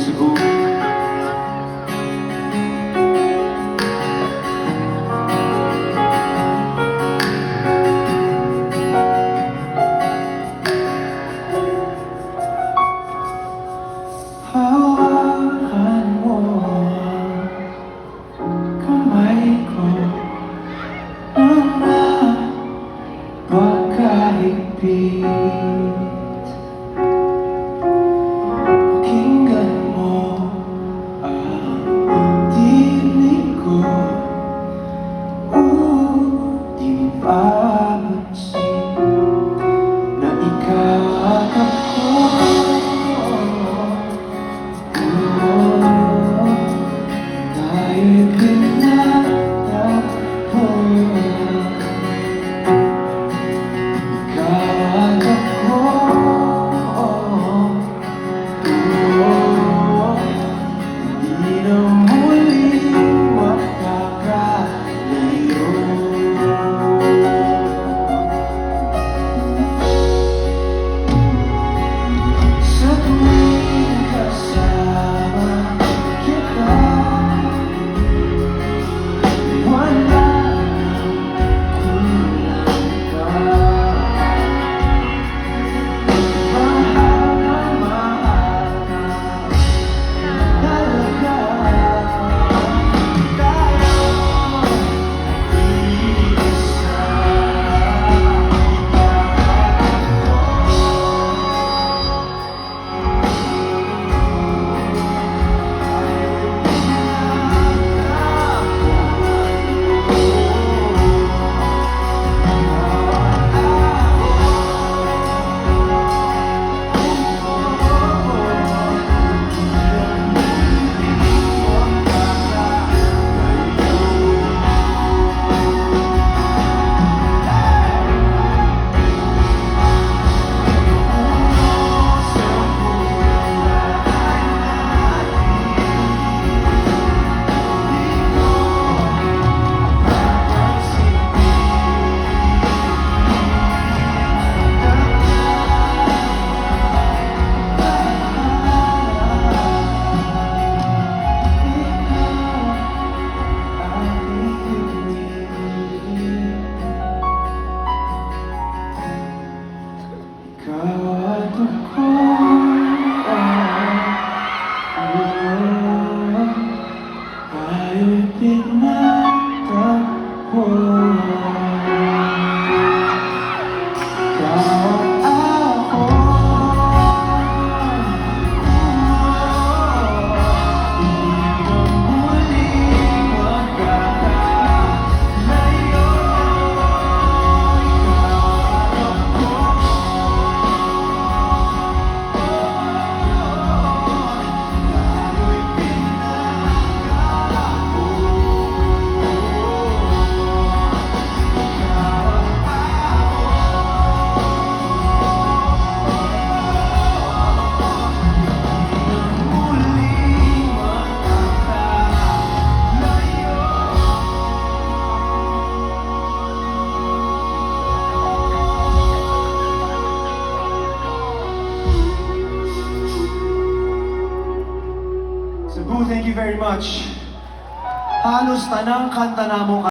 Cebu. Hawakan mo ang kamay ko na magkahigpit. Pakinggan mo ang tinig ko, di mo papansin na ikaw at ako. Tayo'y pinagtagpo, ikaw at ako. Hindi na muling makakalayo. Sa tuwing kasama kita, wala kulang ka. Mahal na talaga tayo iisa. Ikaw at ako, tayo'y pinagtagpo. Ikaw at ako, hindi na muling magkakalayo. Cebu, thank you very much. Halos tanang kanta namo